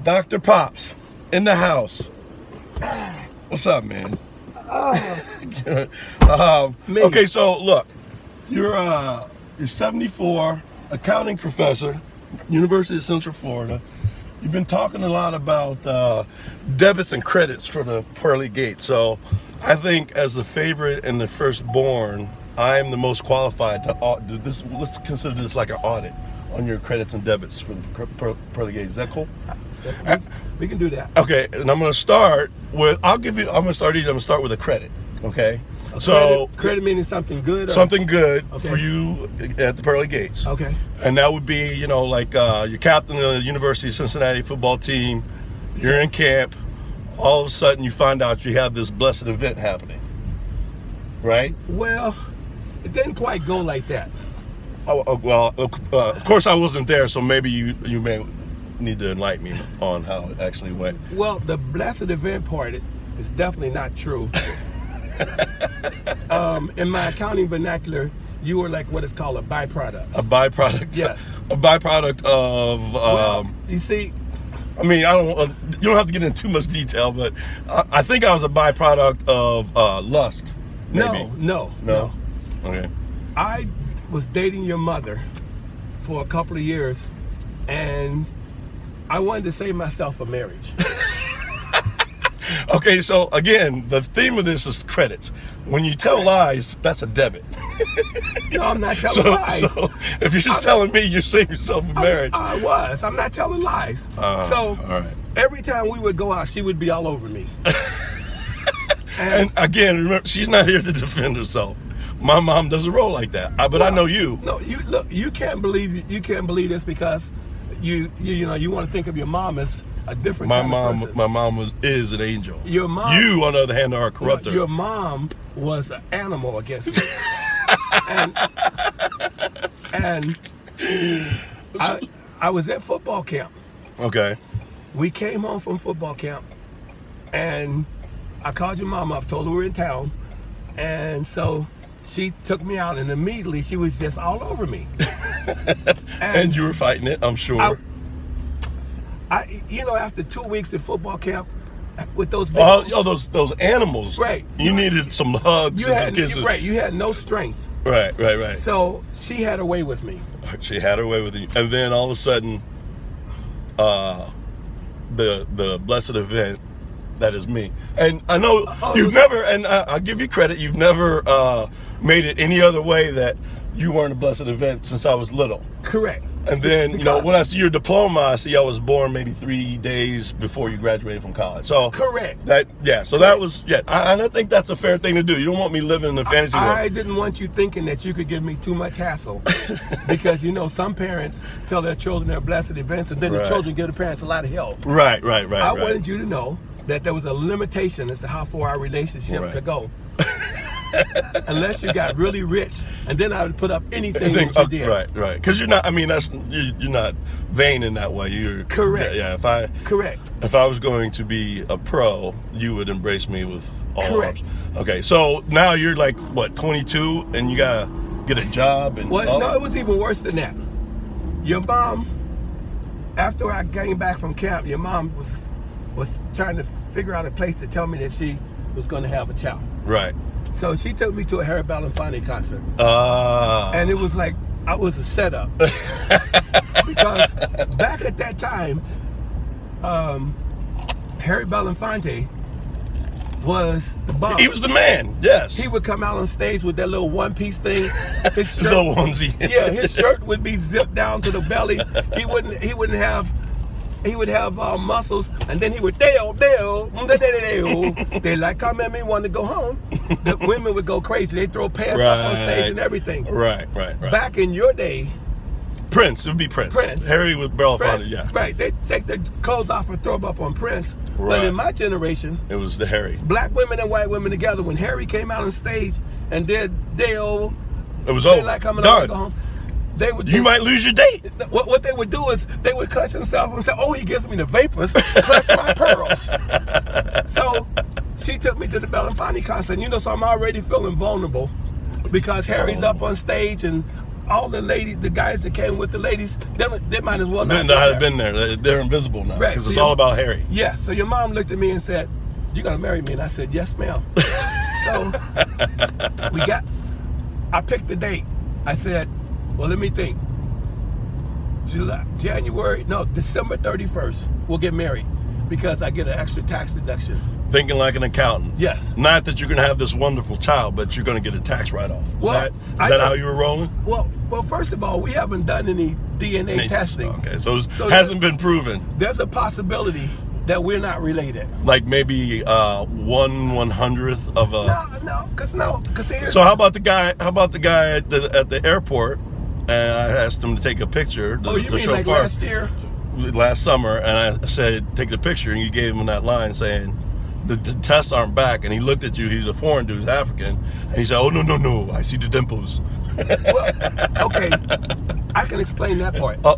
Dr. Pops in the house. What's up, man? Okay, so look, you're 74, accounting professor, University of Central Florida. You've been talking a lot about debits and credits for the pearly gates. So I think as the favorite and the firstborn, I am the most qualified to do this. Let's consider this like an audit on your credits and debits for the pearly gates. Is that cool? We can do that. Okay, and I'm going to start with, I'm going to start easy. I'm going to start with a credit, okay? Credit meaning something good? Something good for you at the pearly gates. Okay. And that would be, like you're captain of the University of Cincinnati football team, you're in camp, all of a sudden you find out you have this blessed event happening, right? Well, it didn't quite go like that. Of course I wasn't there, so maybe you may need to enlighten me on how it actually went. Well, the blessed event part is definitely not true. In my accounting vernacular, you were like what is called a byproduct. A byproduct? Yes. A byproduct of, well, you see, I mean, you don't have to get into too much detail, but I think I was a byproduct of lust. Maybe. No. Okay. I was dating your mother for a couple of years, and I wanted to save myself a marriage. Okay, so again, the theme of this is credits. When you tell lies, that's a debit. No, I'm not telling lies. So if you're just telling me you're saving yourself a marriage. I'm not telling lies. All right. Every time we would go out, she would be all over me. And again, remember, she's not here to defend herself. My mom doesn't roll like that. But I know you. No, you can't believe this because you want to think of your mom as a different kind of person. My mom is an angel. Your mom. You, on the other hand, are a corrupter. Your mom was an animal against me. and I was at football camp. Okay. We came home from football camp, and I called your mom up, told her we were in town, and so she took me out, and immediately she was just all over me. And you were fighting it, I'm sure. After 2 weeks at football camp with those those animals, right? You needed some hugs and some kisses. Right, you had no strength. Right. So she had her way with me. She had her way with you, and then all of a sudden, the blessed event that is me. And I know you've never, and I'll give you credit, you've never made it any other way that you weren't a blessed event since I was little. Correct. And then, when I see your diploma, I see I was born maybe 3 days before you graduated from college. So correct. That was, I think that's a fair thing to do. You don't want me living in the fantasy world. I didn't want you thinking that you could give me too much hassle. Because, some parents tell their children they're blessed events, and then the children give the parents a lot of help. Right. I wanted you to know that there was a limitation as to how far our relationship could go. Unless you got really rich, and then I would put up anything that you did. Right. Because you're not. I mean, you're not vain in that way. You're correct. Yeah. Correct. If I was going to be a pro, you would embrace me with all correct. Arms. Okay. So now you're like what, 22, and you gotta get a job and. Well, no, it was even worse than that. Your mom, after I came back from camp, your mom was trying to figure out a place to tell me that she was going to have a child. Right. So she took me to a Harry Belafonte concert. And it was like, I was a setup. Because back at that time, Harry Belafonte was the bomb. He was the man, yes. He would come out on stage with that little one-piece thing. His shirt, little onesie. Yeah, his shirt would be zipped down to the belly. He would have muscles, and then he would they like come at me, want to go home. The women would go crazy. They throw pants up on stage and everything. Right. Back in your day, Prince, it would be Prince. Harry with Belafonte, yeah. Right, they take their clothes off and throw them up on Prince. Right. But in my generation, it was the Harry. Black women and white women together. When Harry came out on stage and did it was over. Like coming done. Out and go home. You might lose your date. What they would do is they would clutch themselves and say, "Oh, he gives me the vapors, clutch my pearls." So she took me to the Belafonte concert, so I'm already feeling vulnerable because Harry's up on stage and all the ladies, the guys that came with the ladies, they might as well not have been there. They're invisible now because it's all about Harry. Yeah. So your mom looked at me and said, "You gonna marry me?" And I said, "Yes, ma'am." So I picked the date. I said, well, let me think. December 31st, we'll get married because I get an extra tax deduction. Thinking like an accountant. Yes. Not that you're going to have this wonderful child, but you're going to get a tax write-off. Is that how you were rolling? Well, first of all, we haven't done any DNA testing. Okay, so it hasn't been proven. There's a possibility that we're not related. Like maybe 1/100th of a. No, because So how about the guy? How about the guy at the airport? And I asked him to take a picture. You mean like last year? Last summer, and I said take the picture, and you gave him that line saying the tests aren't back, and he looked at you. He's a foreign dude, he's African, and he said, "Oh no, I see the dimples." Well, okay, I can explain that part. All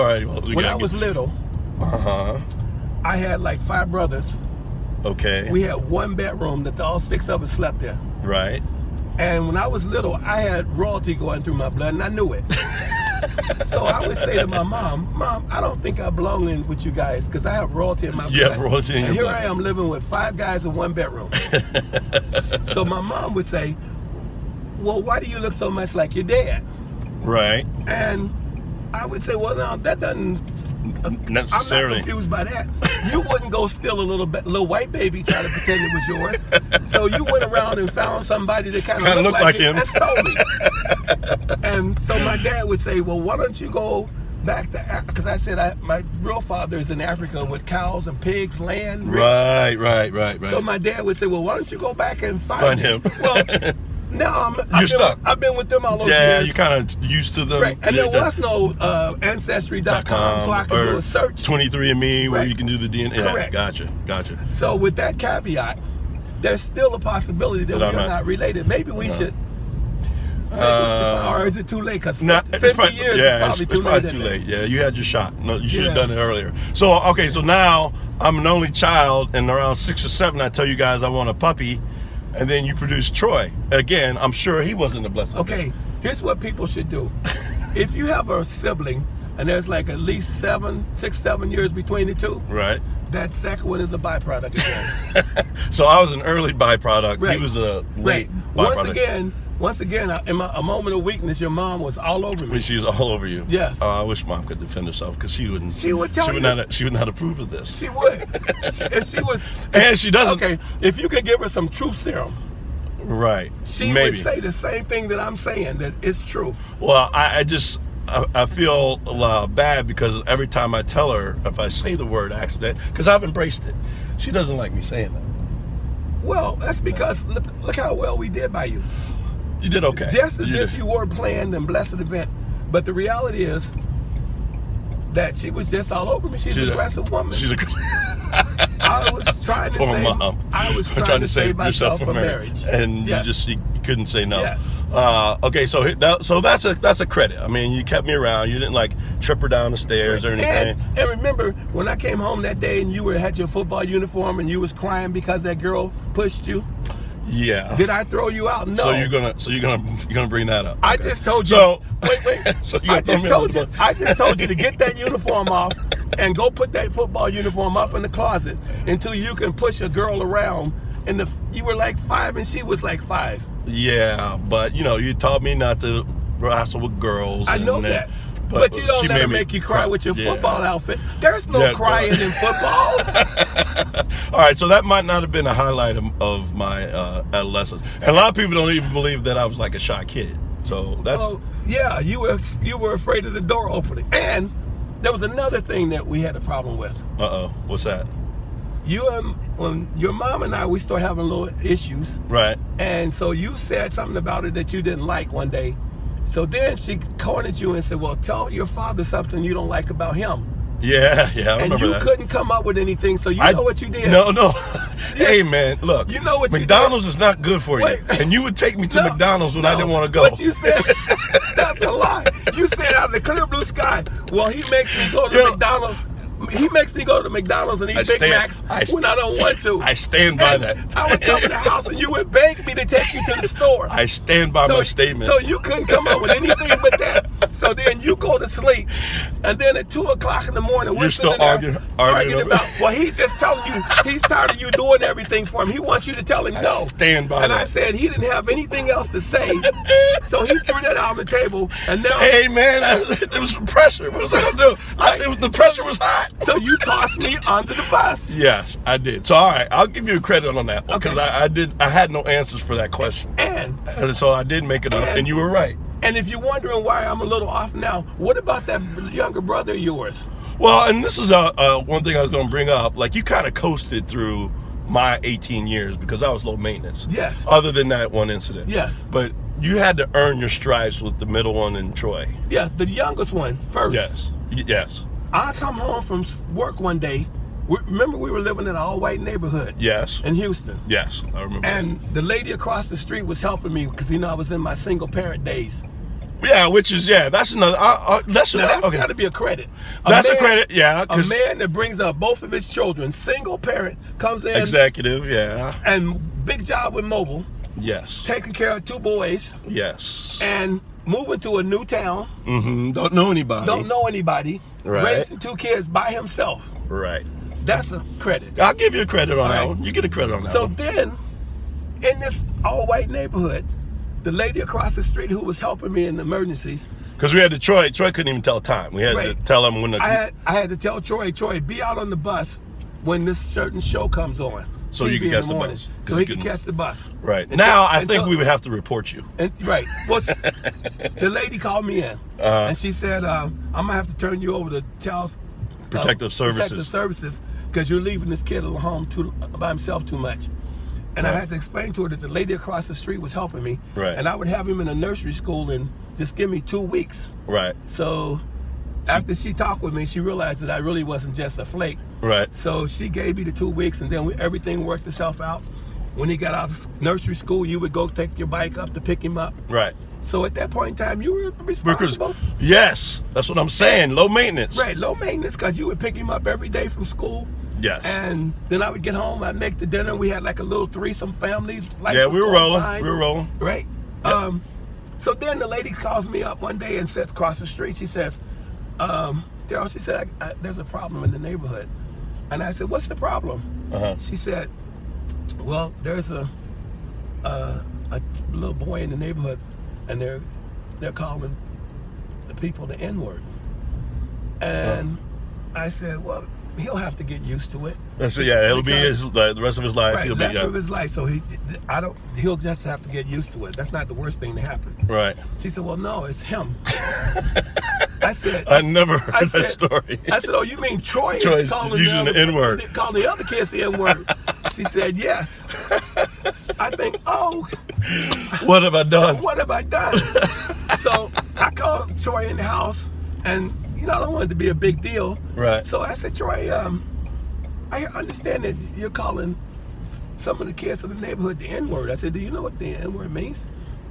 right. Well, when I was little, I had like 5 brothers. Okay. We had one bedroom that all 6 of us slept in. Right. And when I was little, I had royalty going through my blood, and I knew it. So I would say to my Mom, I don't think I belong in with you guys because I have royalty in my blood. You have royalty in your blood. And here I am living with 5 guys in one bedroom. So my mom would say, well, why do you look so much like your dad? Right. And I would say, well, no, that doesn't necessarily. I'm not confused by that. You wouldn't go steal a little white baby trying to pretend it was yours. So you went around and found somebody that kind of looked like him and stole me. And so my dad would say, well, why don't you go back to, because I said my real father is in Africa with cows and pigs, land. Rich. Right. So my dad would say, well, why don't you go back and find him? Well, no, you're stuck. I've been with them all those years. Yeah, you're kind of used to them. Right. And there was no Ancestry.com, so I could do a search. 23andMe, where you can do the DNA. Correct. Gotcha. So with that caveat, there's still a possibility that we are not related. Maybe we should. Or is it too late? Because 50 years is probably too late. Yeah, you had your shot. No, you should have done it earlier. So, okay, so now I'm an only child, and around 6 or 7, I tell you guys I want a puppy. And then you produce Troy. Again, I'm sure he wasn't a blessing. Okay, here's what people should do. If you have a sibling and there's like at least 6, 7 years between the two, right? That second one is a byproduct again. So I was an early byproduct. Right. He was a late byproduct. Once again, in a moment of weakness, your mom was all over me. She was all over you. Yes. I wish Mom could defend herself because she wouldn't. She would tell you. She would not approve of this. She would. And she was. And she doesn't. Okay, if you could give her some truth serum. Right. She would say the same thing that I'm saying, that it's true. Well, I feel bad because every time I tell her, if I say the word accident, because I've embraced it, she doesn't like me saying that. Well, that's because look how well we did by you. You did okay. Just as if you were planned and blessed event. But the reality is that she was just all over me. She's an aggressive woman. She's I was trying to say, mom. I was trying to save myself from marriage. And you couldn't say no. Yes. Okay, so that's a credit. I mean, you kept me around. You didn't like trip her down the stairs or anything. And remember when I came home that day and you had your football uniform and you was crying because that girl pushed you? Yeah. Did I throw you out? No. So you're gonna bring that up. Okay. I just told you. So wait. So I just told you to get that uniform off and go put that football uniform up in the closet until you can push a girl around. And you were like 5 and she was like 5. Yeah, but you taught me not to wrestle with girls. I know that. But you don't let her make you cry with your football outfit. There's no crying in football. All right, so that might not have been a highlight of my adolescence. And a lot of people don't even believe that I was like a shy kid. So that's... Oh, yeah, you were afraid of the door opening. And there was another thing that we had a problem with. Uh-oh, what's that? When your mom and I, we started having little issues. Right. And so you said something about it that you didn't like one day. So then she cornered you and said, well, tell your father something you don't like about him. Yeah, I remember that. And you couldn't come up with anything, so know what you did. No. Hey, man, look. You know what McDonald's is not good for you. And you would take me to McDonald's when I didn't want to go. But you said, that's a lie. You said out of the clear blue sky, well, he makes me go to McDonald's. He makes me go to McDonald's and eat Big Macs when I don't want to. I stand by that. I would come to the house and you would beg me to take you to the store. I stand by my statement. So you couldn't come up with anything but that. So then you go to sleep, and then at 2 o'clock in the morning, you're still arguing about. Well, he's just telling you he's tired of you doing everything for him. He wants you to tell him no. Stand by and that. I said he didn't have anything else to say, so he threw that out on the table. And now, hey man, it was pressure. What was I gonna do? The pressure was hot. So you tossed me under the bus. Yes, I did. So all right, I'll give you a credit on that because I had no answers for that question, and so I did make it up, and you were right. And if you're wondering why I'm a little off now, what about that younger brother of yours? Well, and this is one thing I was going to bring up. Like, you kind of coasted through my 18 years because I was low maintenance. Yes. Other than that one incident. Yes. But you had to earn your stripes with the middle one and Troy. Yes, the youngest one first. Yes. Yes. I come home from work one day. Remember, we were living in an all-white neighborhood. Yes. In Houston. Yes, I remember. And the lady across the street was helping me because I was in my single-parent days. Yeah, which is that's another. That's got to be a credit. A credit, yeah. A man that brings up both of his children, single parent, comes in. Executive, yeah. And big job with mobile. Yes. Taking care of 2 boys. Yes. And moving to a new town. Mm-hmm. Don't know anybody. Right. Raising 2 kids by himself. Right. That's a credit. I'll give you a credit on that one. You get a credit on that one. So then, in this all-white neighborhood, the lady across the street who was helping me in the emergencies. Because we had to Troy couldn't even tell time. We had to tell him when the... I had to tell Troy, be out on the bus when this certain show comes on. So you can catch the bus. So he can catch the bus. Right. Now, I think we would have to report you. Right. Well, the lady called me in, and she said, I'm going to have to turn you over to Charles... Protective Services. Because you're leaving this kid at home by himself too much. And I had to explain to her that the lady across the street was helping me. Right. And I would have him in a nursery school and just give me 2 weeks. Right. So after she talked with me, she realized that I really wasn't just a flake. Right. So she gave me the 2 weeks, and then everything worked itself out. When he got out of nursery school, you would go take your bike up to pick him up. Right. So at that point in time, you were responsible. Yes, that's what I'm saying. Low maintenance. Right, low maintenance, because you would pick him up every day from school. Yes. And then I would get home, I'd make the dinner. We had like a little threesome family. Yeah, we were rolling. Right. Yep. So then the lady calls me up one day and sits across the street. She says, Daryl, she said, there's a problem in the neighborhood. And I said, what's the problem? She said, well, there's a little boy in the neighborhood, and they're calling the people the N-word. And I said, well, he'll have to get used to it. So it'll be the rest of his life. Right, the rest of his life. So he'll just have to get used to it. That's not the worst thing to happen. Right. She said, well, no, it's him. I said, I never heard that story. I said, oh, you mean Troy is using the N-word? Calling the other kids the N-word. She said, yes. I think, oh. What have I done? So what have I done? So I called Troy in the house, and I don't want it to be a big deal. Right. So I said, Troy, I understand that you're calling some of the kids in the neighborhood the N-word. I said, do you know what the N-word means?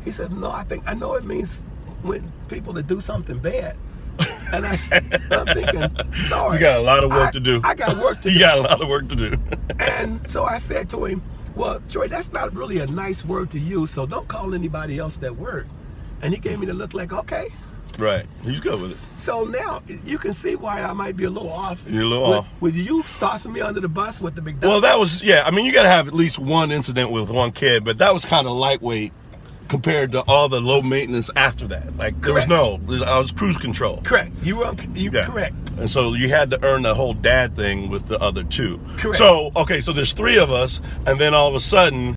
He said, no, I know it means when people that do something bad. And I'm thinking, Lord, you got a lot of work to do. I got work to do. You got a lot of work to do. And so I said to him, well, Troy, that's not really a nice word to use, so don't call anybody else that word. And he gave me the look like, okay. Right. He's good with it. So now you can see why I might be a little off. You're a little off. With you tossing me under the bus with the McDonald's. Well, that was, I mean, you got to have at least one incident with one kid, but that was kind of lightweight compared to all the low maintenance after that. Like, there was I was cruise control. Correct. You were correct. And so you had to earn the whole dad thing with the other 2. Correct. So, okay, so there's 3 of us, and then all of a sudden,